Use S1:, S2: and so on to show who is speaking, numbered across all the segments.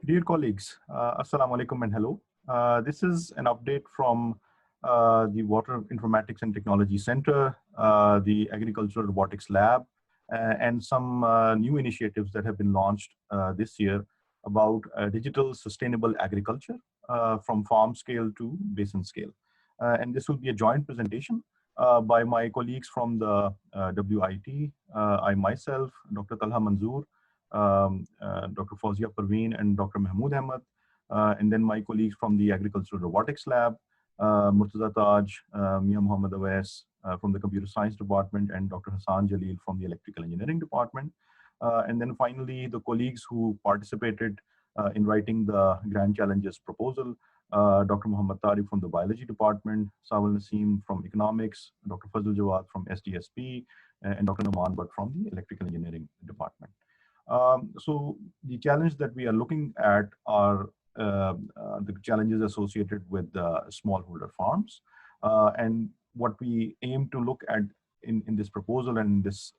S1: Dear colleagues, Assalamu alaikum and hello. This is an update from the Water Informatics and Technology Center, the Agricultural Robotics Lab, and some new initiatives that have been launched this year about digital sustainable agriculture from farm scale to basin scale. And this will be a joint presentation by my colleagues from the WIT, I myself, Dr. Talha Manzoor, Dr. Fawzia Parveen and Dr. Mahmood Ahmed, and then my colleagues from the Agricultural Robotics Lab, Murtaza Taj, Mia Muhammad Awais from the Computer Science Department, and Dr. Hassan Jalil from the Electrical Engineering Department. And then finally, the colleagues who participated in writing the Grand Challenges proposal, Dr. Muhammad Tariq from the Biology Department, Sawal Naseem from Economics, Dr. Fazl Jawad from SDSP, and Dr. Noman Bhatt from the Electrical Engineering Department. So the challenge that we are looking at are the challenges associated with smallholder farms. And what we aim to look at in this proposal and in this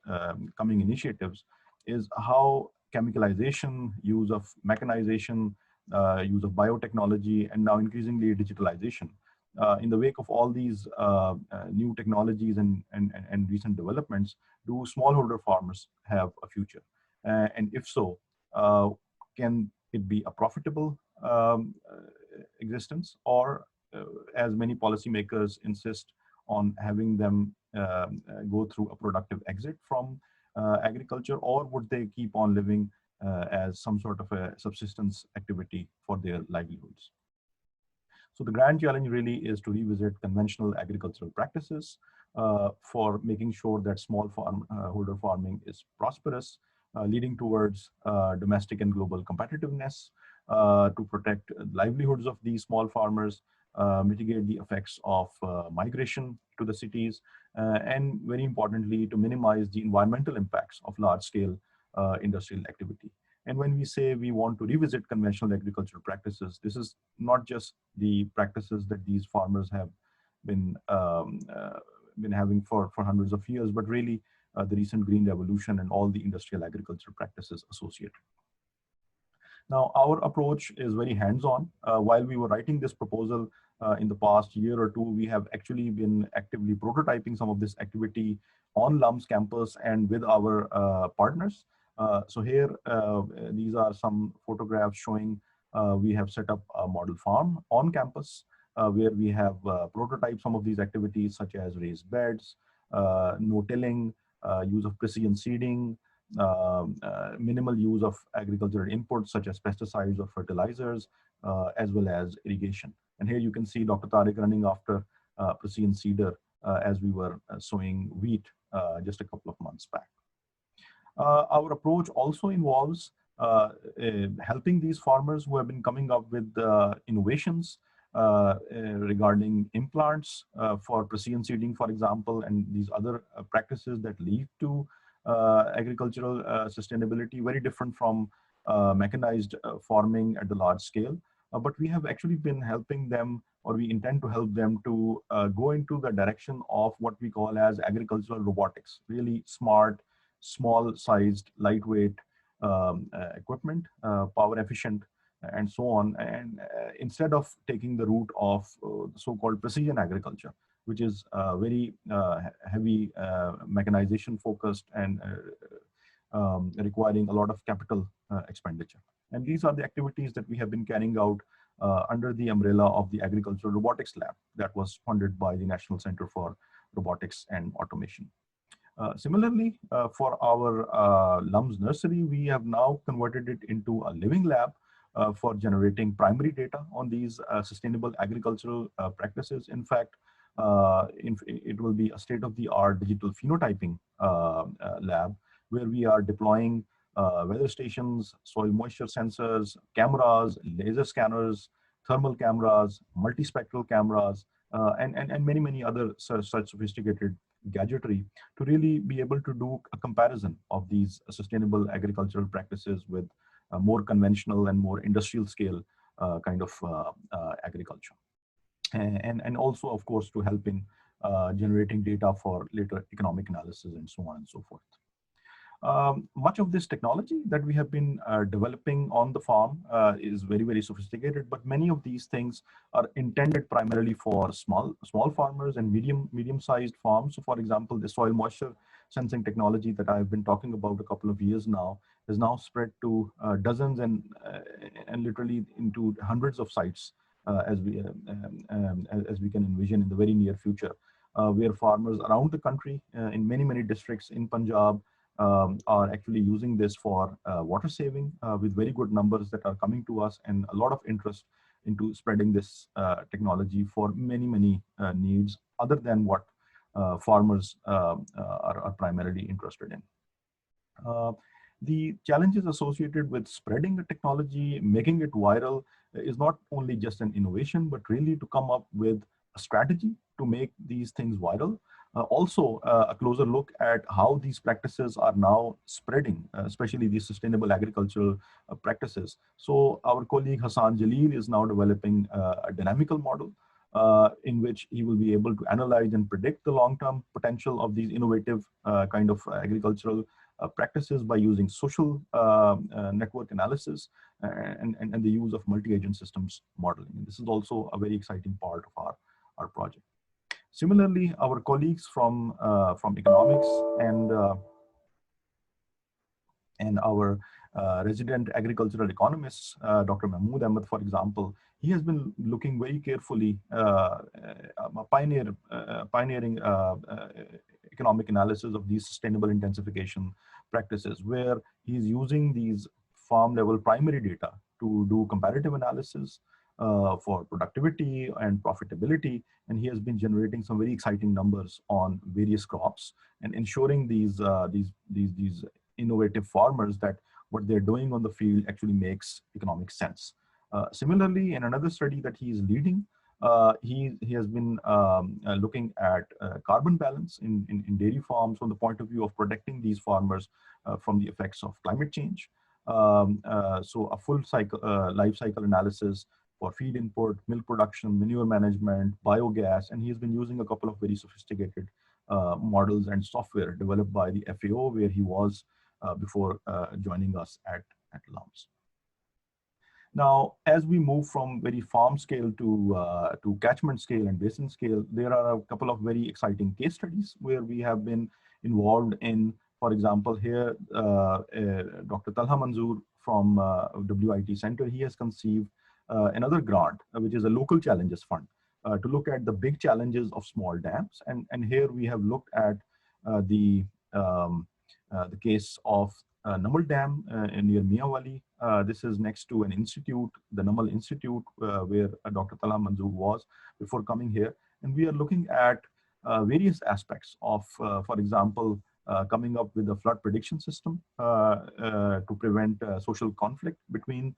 S1: coming initiatives is how chemicalization, use of mechanization, use of biotechnology, and now increasingly digitalization. In the wake of all these new technologies and recent developments, do smallholder farmers have a future? And if so, can it be a profitable existence, or as many policymakers insist on having them go through a productive exit from agriculture, or would they keep on living as some sort of a subsistence activity for their livelihoods? So the grand challenge really is to revisit conventional agricultural practices for making sure that smallholder farming is prosperous, leading towards domestic and global competitiveness, to protect livelihoods of these small farmers, mitigate the effects of migration to the cities, and very importantly, to minimize the environmental impacts of large-scale industrial activity. And when we say we want to revisit conventional agricultural practices, this is not just the practices that these farmers have been having for hundreds of years, but really the recent green revolution and all the industrial agricultural practices associated. Now, our approach is very hands-on. While we were writing this proposal in the past year or two, we have actually been actively prototyping some of this activity on LUMS campus and with our partners. So here, these are some photographs showing we have set up a model farm on campus where we have prototyped some of these activities such as raised beds, no-tilling, use of precision seeding, minimal use of agricultural inputs such as pesticides or fertilizers, as well as irrigation. And here you can see Dr. Tariq running after precision seeder as we were sowing wheat just a couple of months back. Our approach also involves helping these farmers who have been coming up with innovations regarding implants for precision seeding, for example, and these other practices that lead to agricultural sustainability, very different from mechanized farming at the large scale. But we have actually been helping them, or we intend to help them to go into the direction of what we call as agricultural robotics, really smart, small-sized, lightweight equipment, power efficient, and so on. And instead of taking the route of so-called precision agriculture, which is very heavy mechanization focused and requiring a lot of capital expenditure. And these are the activities that we have been carrying out under the umbrella of the Agricultural Robotics Lab that was funded by the National Center for Robotics and Automation. Similarly, for our LUMS nursery, we have now converted it into a living lab for generating primary data on these sustainable agricultural practices. In fact, it will be a state-of-the-art digital phenotyping lab where we are deploying weather stations, soil moisture sensors, cameras, laser scanners, thermal cameras, multispectral cameras, and many other such sophisticated gadgetry to really be able to do a comparison of these sustainable agricultural practices with more conventional and more industrial scale kind of agriculture. And also, of course, to help in generating data for later economic analysis and so on and so forth. Much of this technology that we have been developing on the farm is very, very sophisticated, but many of these things are intended primarily for small farmers and medium-sized farms. So for example, the soil moisture sensing technology that I've been talking about a couple of years now is now spread to dozens and literally into hundreds of sites as we can envision in the very near future, where farmers around the country in many districts in Punjab are actually using this for water saving with very good numbers that are coming to us, and a lot of interest into spreading this technology for many needs other than what farmers are primarily interested in. The challenges associated with spreading the technology, making it viral, is not only just an innovation, but really to come up with a strategy to make these things viral. Also, a closer look at how these practices are now spreading, especially these sustainable agricultural practices. So our colleague Hassan Jalil is now developing a dynamical model in which he will be able to analyze and predict the long-term potential of these innovative kind of agricultural practices by using social network analysis and the use of multi-agent systems modeling. And this is also a very exciting part of our project. Similarly, our colleagues from economics and our resident agricultural economists, Dr. Mahmood Ahmed, for example, he has been looking very carefully, pioneering economic analysis of these sustainable intensification practices, where he's using these farm level primary data to do comparative analysis for productivity and profitability. And he has been generating some very exciting numbers on various crops and ensuring these innovative farmers that what they're doing on the field actually makes economic sense. Similarly, in another study that he is leading, he has been looking at carbon balance in dairy farms from the point of view of protecting these farmers from the effects of climate change. So a full cycle, life cycle analysis for feed input, milk production, manure management, biogas, and he has been using a couple of very sophisticated models and software developed by the FAO, where he was before joining us at LUMS. Now, as we move from very farm scale to catchment scale and basin scale, there are a couple of very exciting case studies where we have been involved in. For example, here, Dr. Talha Manzoor from WIT Center, he has conceived another grant, which is a local challenges fund, to look at the big challenges of small dams. And here we have looked at the case of Namal Dam near Miawali. This is next to an institute, the Namal Institute, where Dr. Talha Manzoor was before coming here. And we are looking at various aspects of, for example, coming up with a flood prediction system to prevent social conflict between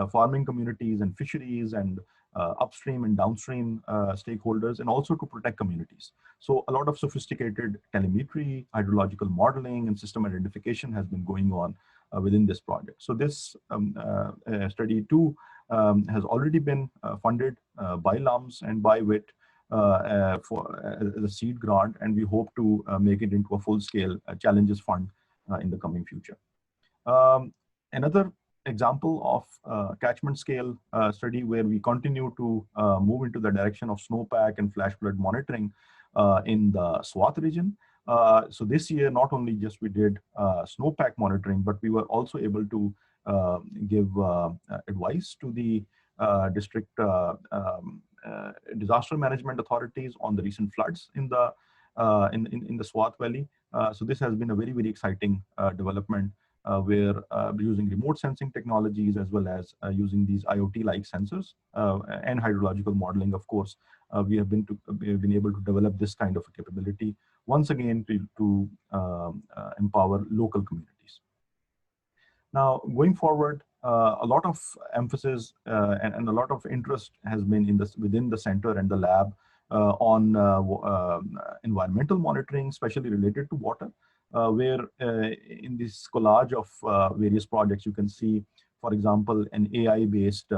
S1: farming communities and fisheries and upstream and downstream stakeholders, and also to protect communities. So a lot of sophisticated telemetry, hydrological modeling, and system identification has been going on within this project. So this study too has already been funded by LUMS and by WIT for the seed grant, and we hope to make it into a full-scale challenges fund in the coming future. Another example of catchment scale study where we continue to move into the direction of snowpack and flash flood monitoring in the Swat region. So this year, not only just we did snowpack monitoring, but we were also able to give advice to the district disaster management authorities on the recent floods in the Swat Valley. So this has been a very exciting development where using remote sensing technologies as well as using these IoT-like sensors and hydrological modeling, of course, we have been able to develop this kind of a capability once again to empower local communities. Now, going forward, a lot of emphasis and a lot of interest has been within the center and the lab on environmental monitoring, especially related to water, where in this collage of various projects, you can see, for example, an AI-based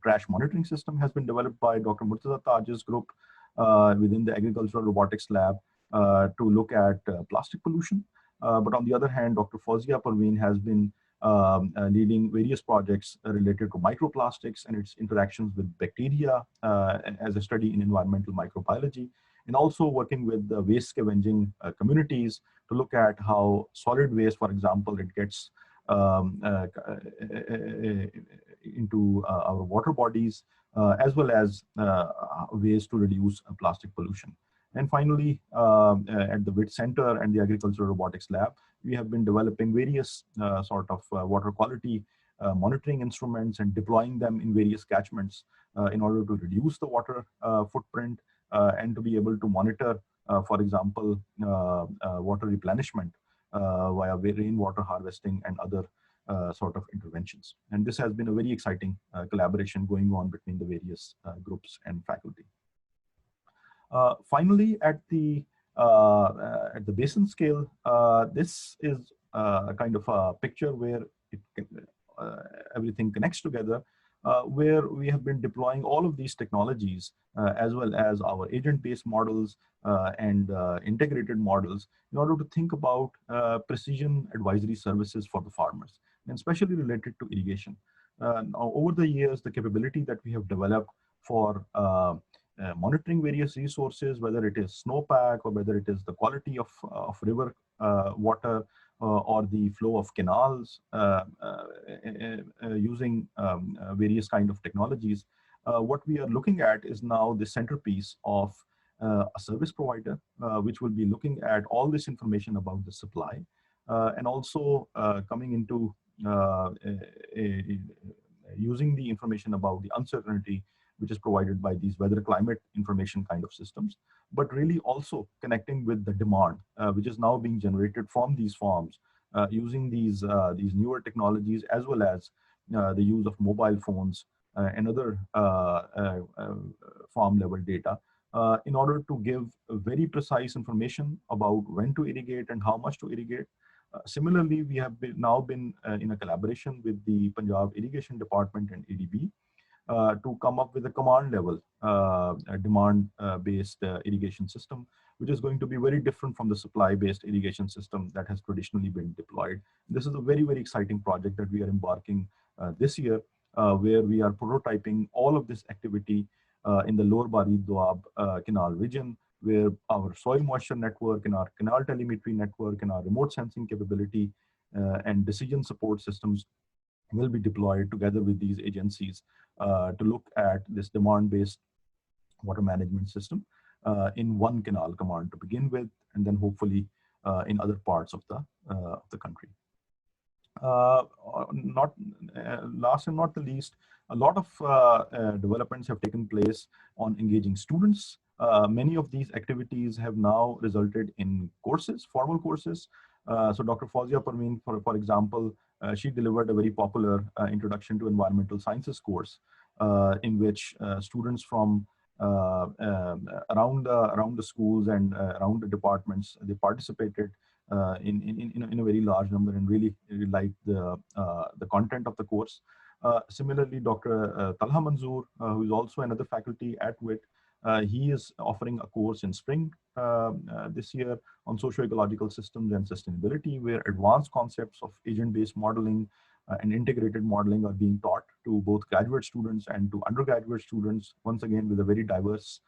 S1: trash monitoring system has been developed by Dr. Murtaza Taj's group within the Agricultural Robotics Lab to look at plastic pollution. But on the other hand, Dr. Fawzia Parveen has been leading various projects related to microplastics and its interactions with bacteria as a study in environmental microbiology, and also working with the waste scavenging communities to look at how solid waste, for example, it gets into our water bodies, as well as ways to reduce plastic pollution. And finally, at the WIT Center and the Agricultural Robotics Lab, we have been developing various sort of water quality monitoring instruments and deploying them in various catchments in order to reduce the water footprint and to be able to monitor, for example, water replenishment via rainwater harvesting and other sort of interventions. And this has been a very exciting collaboration going on between the various groups and faculty. Finally, at the basin scale, this is kind of a picture where it can, everything connects together, where we have been deploying all of these technologies as well as our agent-based models and integrated models in order to think about precision advisory services for the farmers, and especially related to irrigation. Now, over the years, the capability that we have developed for monitoring various resources, whether it is snowpack or whether it is the quality of river water or the flow of canals using various kind of technologies, what we are looking at is now the centerpiece of a service provider, which will be looking at all this information about the supply and also coming into using the information about the uncertainty which is provided by these weather climate information kind of systems, but really also connecting with the demand, which is now being generated from these farms using these newer technologies, as well as the use of mobile phones and other farm level data in order to give very precise information about when to irrigate and how much to irrigate. Similarly, we have now been in a collaboration with the Punjab Irrigation Department and ADB to come up with a command level demand-based irrigation system, which is going to be very different from the supply-based irrigation system that has traditionally been deployed. This is a very, very exciting project that we are embarking this year, where we are prototyping all of this activity in the Lower Bari Doab Canal region, where our soil moisture network and our canal telemetry network and our remote sensing capability and decision support systems will be deployed together with these agencies to look at this demand-based water management system in one canal command to begin with, and then hopefully in other parts of the country. Not last and not the least, a lot of developments have taken place on engaging students. Many of these activities have now resulted in courses, formal courses. So Dr. Fawzia Parveen, for example, she delivered a very popular Introduction to Environmental Sciences course in which students from around the schools and around the departments, they participated in a very large number and really liked the content of the course. Similarly, Dr. Talha Manzoor, who is also another faculty at WIT, he is offering a course in spring this year on socio-ecological systems and sustainability, where advanced concepts of agent-based modeling and integrated modeling are being taught to both graduate students and to undergraduate students, once again with a very diverse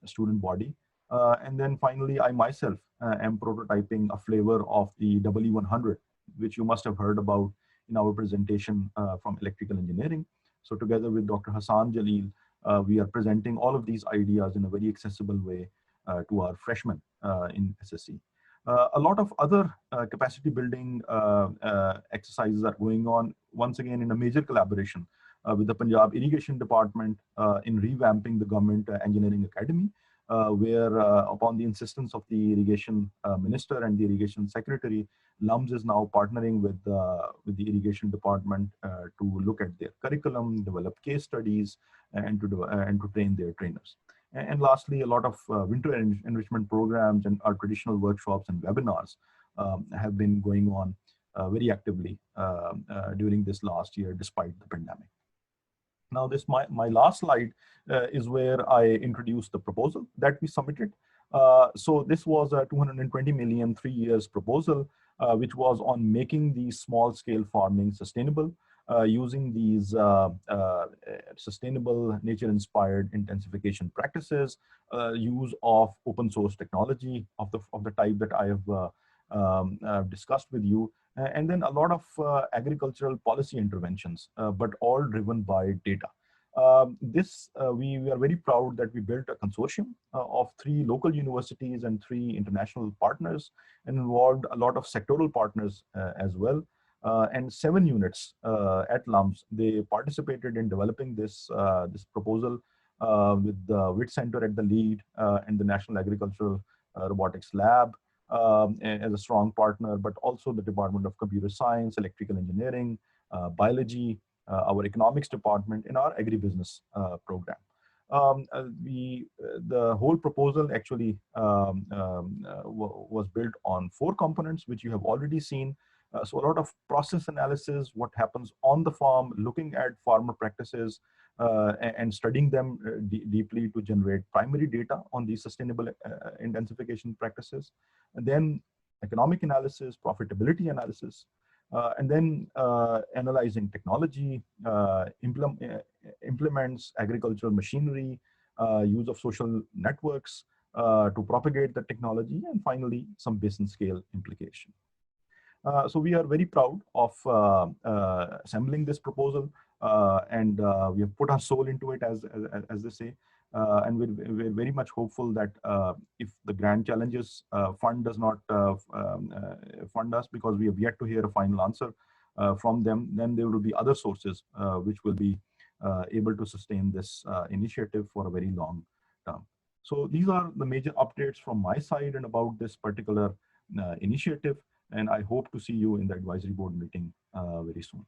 S1: student body. And then finally, I myself am prototyping a flavor of the EE100, which you must have heard about in our presentation from electrical engineering. So together with Dr. Hassan Jalil, we are presenting all of these ideas in a very accessible way to our freshmen in SSC. A lot of other capacity building exercises are going on, once again in a major collaboration with the Punjab Irrigation Department in revamping the Government Engineering Academy, where upon the insistence of the Irrigation Minister and the Irrigation Secretary, LUMS is now partnering with the Irrigation Department to look at their curriculum, develop case studies, and to train their trainers. And lastly, a lot of winter enrichment programs and our traditional workshops and webinars have been going on very actively during this last year, despite the pandemic. Now, my last slide is where I introduce the proposal that we submitted. So this was a 220 million 3 years proposal, which was on making the small scale farming sustainable, using these sustainable nature-inspired intensification practices, use of open source technology of the type that I have discussed with you, and then a lot of agricultural policy interventions, but all driven by data. We are very proud that we built a consortium of 3 local universities and 3 international partners, and involved a lot of sectoral partners as well. And 7 units at LUMS, they participated in developing this proposal, with the WIT Center at the lead, and the National Agricultural Robotics Lab as a strong partner, but also the Department of Computer Science, Electrical Engineering, Biology, our economics department, in our agribusiness program. The whole proposal actually was built on 4 components, which you have already seen. So a lot of process analysis, what happens on the farm, looking at farmer practices, and studying them deeply to generate primary data on these sustainable intensification practices. And then economic analysis, profitability analysis, and then analyzing technology, implements agricultural machinery, use of social networks to propagate the technology, and finally some business scale implication. So we are very proud of assembling this proposal, and we have put our soul into it, as they say. And we're very much hopeful that if the Grand Challenges Fund does not fund us, because we have yet to hear a final answer from them, then there will be other sources which will be able to sustain this initiative for a very long term. So these are the major updates from my side and about this particular initiative. And I hope to see you in the advisory board meeting very soon.